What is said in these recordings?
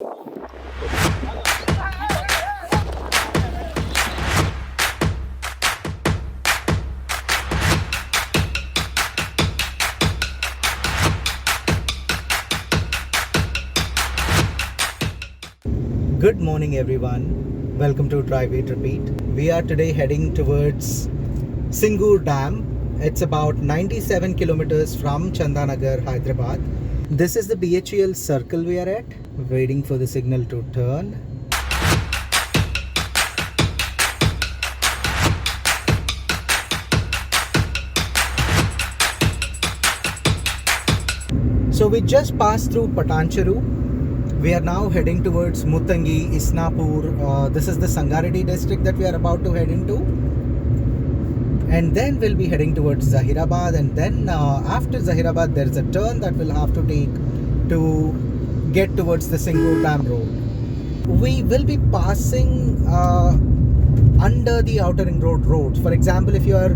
Good morning everyone. Welcome to Drive It Repeat. We are today heading towards Singur Dam. It's about 97 kilometers from Chandanagar, Hyderabad. This is the BHEL circle we are at, waiting for the signal to turn. So we just passed through Patancheru. We are now heading towards Muttangi, Isnapur. This is the Sangareddy district that we are about to head into. And then we'll be heading towards Zahirabad. And then after Zahirabad, there is a turn that we'll have to take to get towards the Singur Dam road. We will be passing under the outer ring road roads. For example, if you are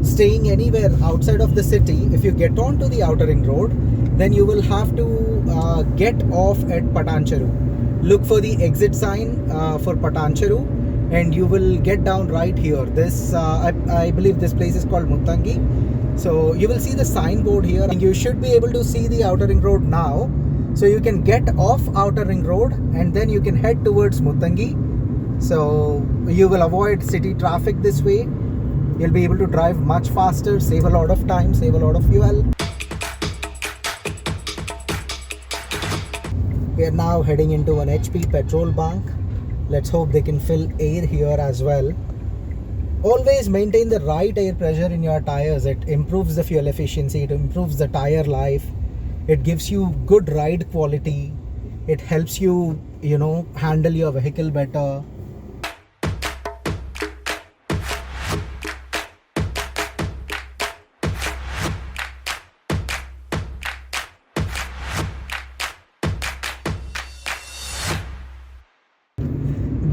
staying anywhere outside of the city, if you get onto the outer ring road, then you will have to get off at Patancheru. Look for the exit sign for Patancheru and you will get down right here. This I believe this place is called Muttangi. So you will see the signboard here and you should be able to see the outer ring road now. So you can get off outer ring road and then you can head towards Muttangi. So you will avoid city traffic this way. You'll be able to drive much faster, save a lot of time, save a lot of fuel. We are now heading into an HP petrol bunk. Let's hope they can fill air here as well. Always maintain the right air pressure in your tires. It improves the fuel efficiency, it improves the tire life. It gives you good ride quality. It helps you, handle your vehicle better.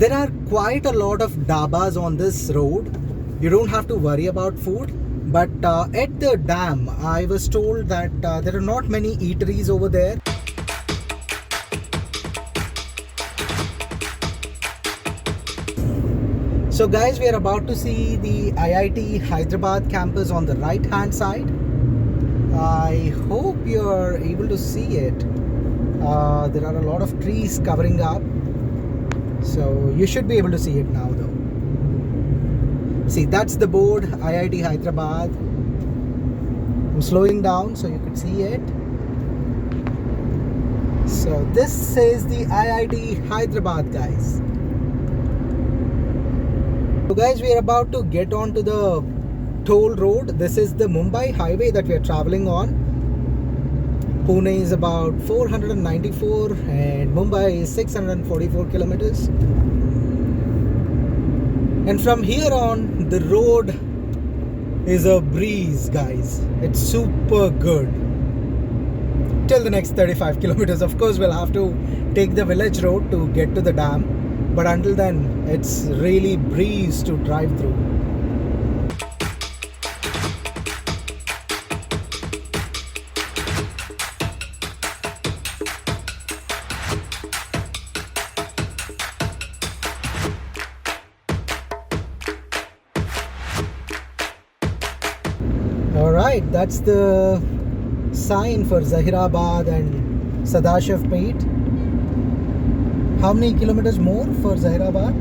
There are quite a lot of dabas on this road. You don't have to worry about food. But at the dam, I was told that there are not many eateries over there. So guys, we are about to see the IIT Hyderabad campus on the right hand side. I hope you're able to see it. There are a lot of trees covering up. So you should be able to see it now though. See, that's the board, IIT Hyderabad. I'm slowing down so you could see it. So this is the IIT Hyderabad, guys. So guys, we are about to get onto the toll road. This is the Mumbai highway that we are traveling on. Pune is about 494 and Mumbai is 644 kilometers. And from here on, the road is a breeze, guys. It's super good. Till the next 35 kilometers. Of course, we'll have to take the village road to get to the dam. But until then, it's really breeze to drive through. Alright, that's the sign for Zahirabad and Sadashiv Peth. How many kilometers more for Zahirabad?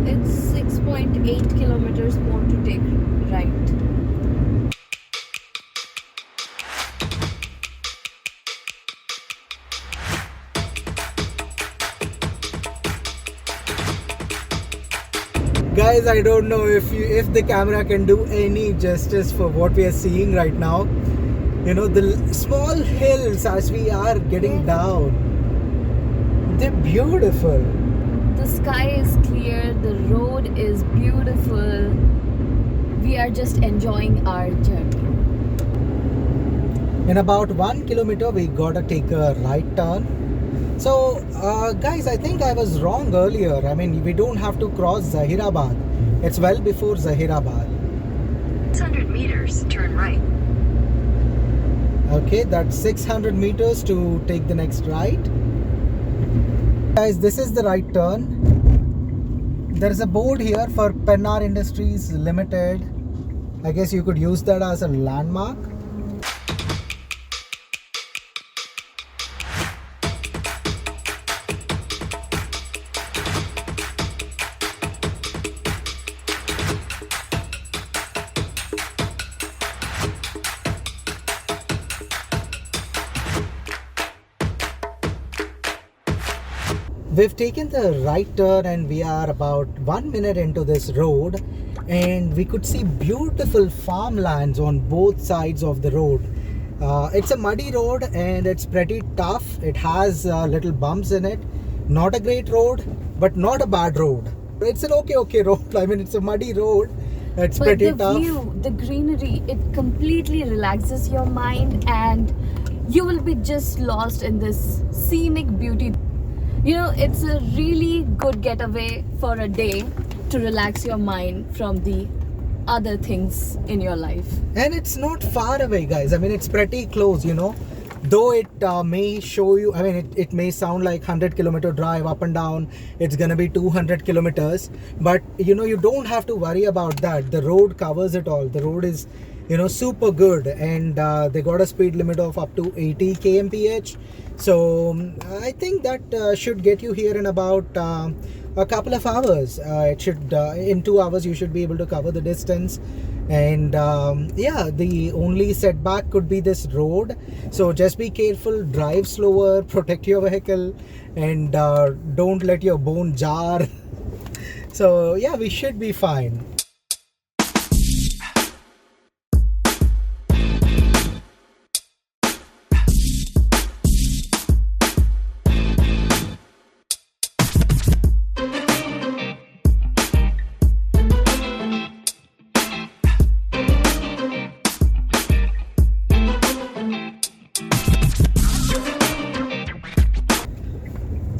It's 6.8 kilometers more to take right. Guys, I don't know if the camera can do any justice for what we are seeing right now. The small hills as we are getting down. They're beautiful. The sky is clear, the road is beautiful. We are just enjoying our journey. In about 1 kilometer, we gotta take a right turn. So, guys, I think I was wrong earlier. I mean, we don't have to cross Zahirabad. It's well before Zahirabad. 600 meters, turn right. Okay, that's 600 meters to take the next right. Guys, this is the right turn. There is a board here for Pennar Industries Limited. I guess you could use that as a landmark. We've taken the right turn and we are about 1 minute into this road, and we could see beautiful farmlands on both sides of the road. It's a muddy road and it's pretty tough. It has little bumps in it. Not a great road, but not a bad road. It's an okay road. I mean, it's a muddy road. It's pretty the tough. view, the greenery, it completely relaxes your mind and you will be just lost in this scenic beauty. You know, it's a really good getaway for a day to relax your mind from the other things in your life. And it's not far away, guys. I mean, it's pretty close, you know. Though it may show you, I mean, it may sound like 100-kilometer drive up and down. It's going to be 200 kilometers. But, you know, you don't have to worry about that. The road covers it all. The road is, you know, super good. And they got a speed limit of up to 80 kmph. So I think that should get you here in about a couple of hours. It should in 2 hours you should be able to cover the distance. And yeah, the only setback could be this road. So just be careful, drive slower, protect your vehicle, and don't let your bone jar. So yeah, we should be fine.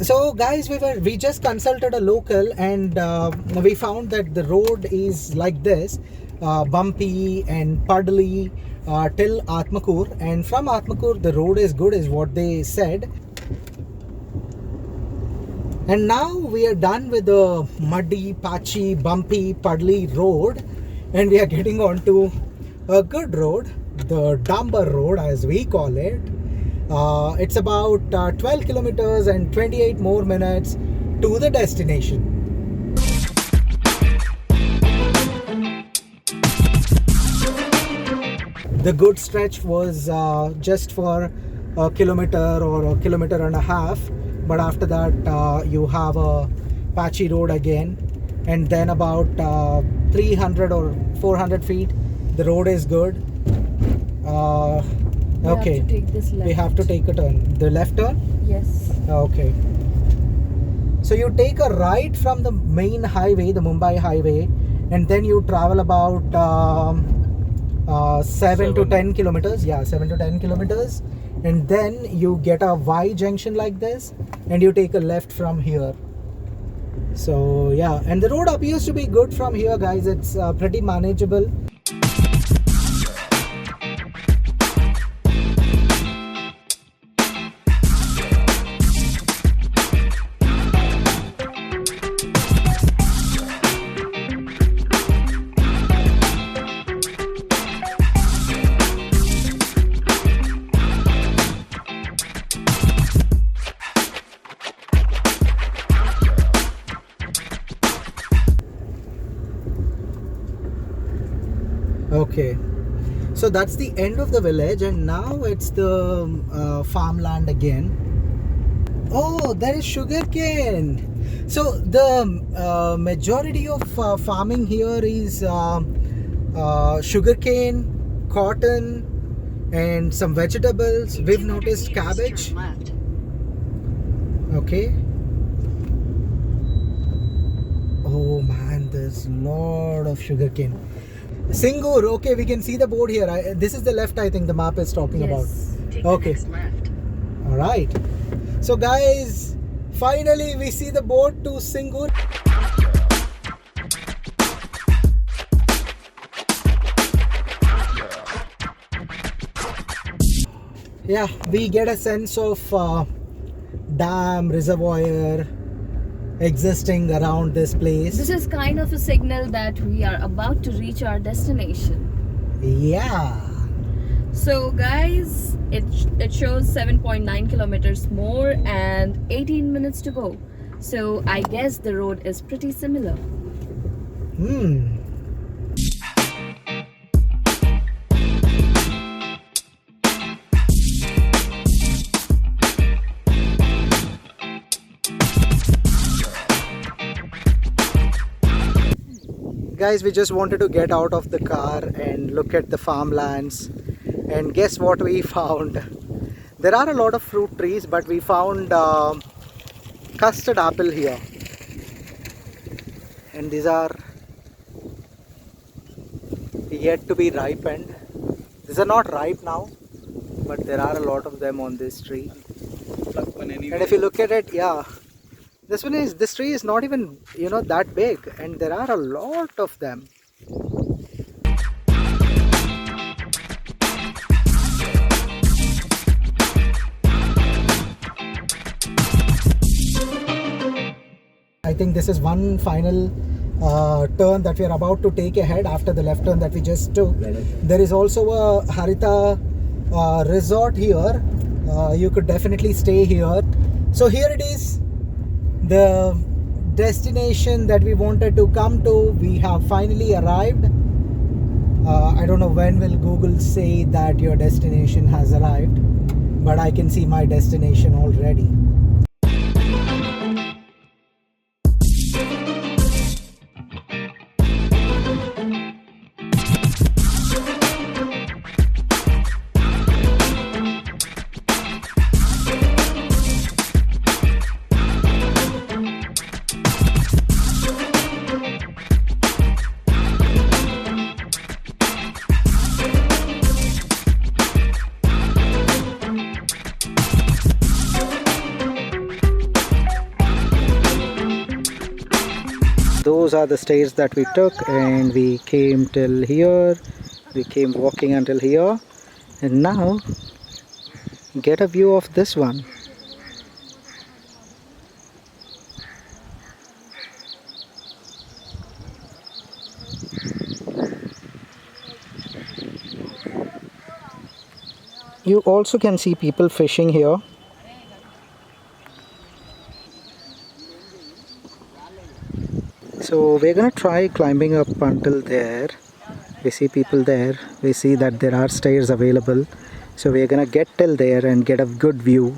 So guys, we just consulted a local, and we found that the road is like this, bumpy and puddly till Atmakur, and from Atmakur the road is good is what they said. And now we are done with the muddy, patchy, bumpy, puddly road, and we are getting onto a good road, the Dambar road as we call it. It's about 12 kilometers and 28 more minutes to the destination. The good stretch was just for a kilometer or a kilometer and a half, but after that you have a patchy road again, and then about 300 or 400 feet the road is good. Okay, have to take this left. we have to take a turn. The left turn? Yes. Okay. So you take a right from the main highway, the Mumbai highway, and then you travel about 7 to 10 kilometers. Yeah, 7 to 10 kilometers. And then you get a Y junction like this, and you take a left from here. So yeah, and the road appears to be good from here, guys. It's pretty manageable. Okay, so that's the end of the village, and now it's the farmland again. Oh, there is sugarcane. So the majority of farming here is sugarcane, cotton, and some vegetables. We've 200 noticed meters, cabbage. turn left. Okay. Oh man, there's a lot of sugarcane. Singur, okay, we can see the board here. This is the left, I think the map is talking about. Take Okay. the next left. All right. So guys, finally we see the board to Singur. Yeah, we get a sense of dam, reservoir existing around this place. This is kind of a signal that we are about to reach our destination. Yeah. So guys, it shows 7.9 kilometers more and 18 minutes to go. So I guess the road is pretty similar. Guys, we just wanted to get out of the car and look at the farmlands, and guess what we found? There are a lot of fruit trees, but we found custard apple here, and these are yet to be ripened. These are not ripe now, but there are a lot of them on this tree. And if you look at it, yeah, this tree is not even, that big, and there are a lot of them. I think this is one final turn that we are about to take ahead after the left turn that we just took. There is also a Harita resort here. You could definitely stay here. So here it is, the destination that we wanted to come to. We have finally arrived. I don't know when will Google say that your destination has arrived, but I can see my destination already. Those are the stairs that we took, and we came till here. We came walking until here, and now get a view of this one. You also can see people fishing here. So we're gonna try climbing up until there. We see people there. We see that there are stairs available. So we're gonna get till there and get a good view.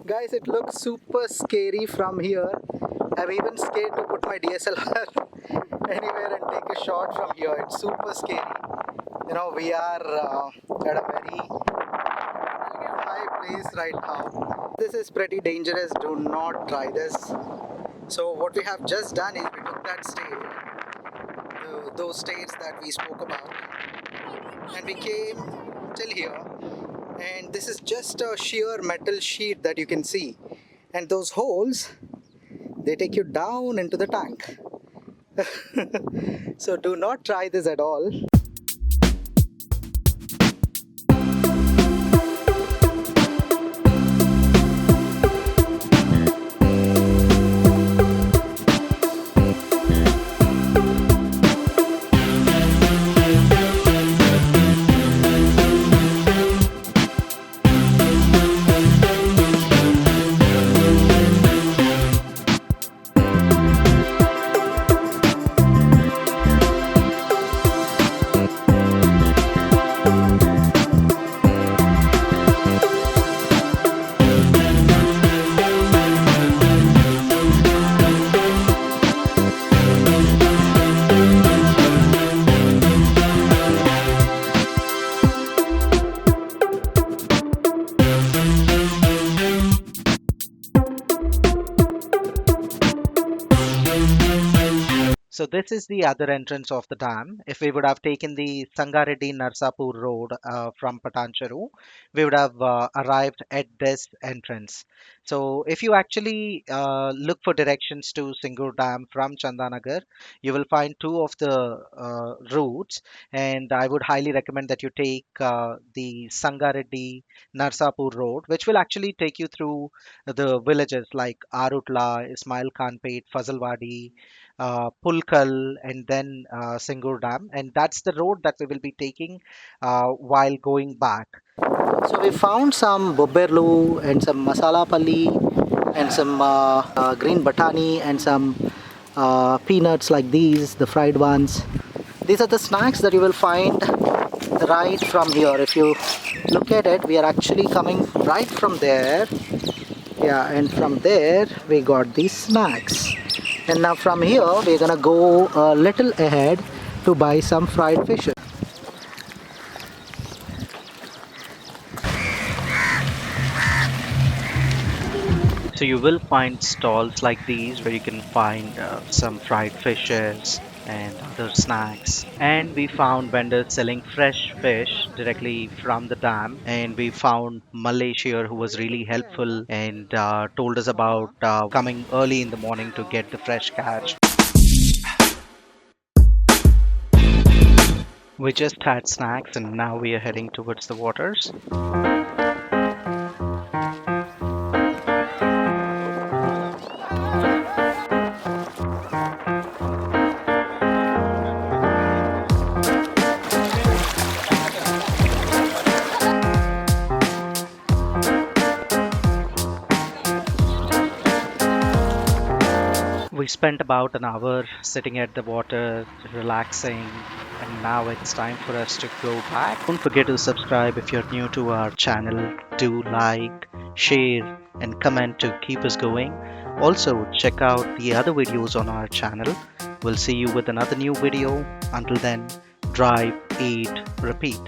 Guys, it looks super scary from here. I'm even scared to put my DSLR anywhere and take a shot from here. It's super scary. We are at a very high place right now. This is pretty dangerous. Do not try this. So what we have just done is we took that stair, those stairs that we spoke about, and we came till here. And this is just a sheer metal sheet that you can see, and those holes, they take you down into the tank. So do not try this at all. So this is the other entrance of the dam. If we would have taken the Sangareddy Narsapur road from Patancheru, we would have arrived at this entrance. So if you actually look for directions to Singur Dam from Chandanagar, you will find two of the routes, and I would highly recommend that you take the Sangareddy Narsapur road, which will actually take you through the villages like Arutla, Ismail Khanpet, Fazalwadi, Pulkal, and then Singur Dam. And that's the road that we will be taking while going back. So we found some bobberlu and some masala palli and some green batani and some peanuts like these, the fried ones. These are the snacks that you will find right from here. If you look at it, we are actually coming right from there. Yeah, and from there we got these snacks. And now from here we're gonna go a little ahead to buy some fried fish. So you will find stalls like these where you can find some fried fishes and other snacks. And we found vendors selling fresh fish directly from the dam. And we found Malaysia who was really helpful and told us about coming early in the morning to get the fresh catch. We just had snacks and now we are heading towards the waters. We spent about an hour sitting at the water, relaxing, and now it's time for us to go back. Don't forget to subscribe if you're new to our channel. Do like, share, and comment to keep us going. Also, check out the other videos on our channel. We'll see you with another new video. Until then, drive, eat, repeat.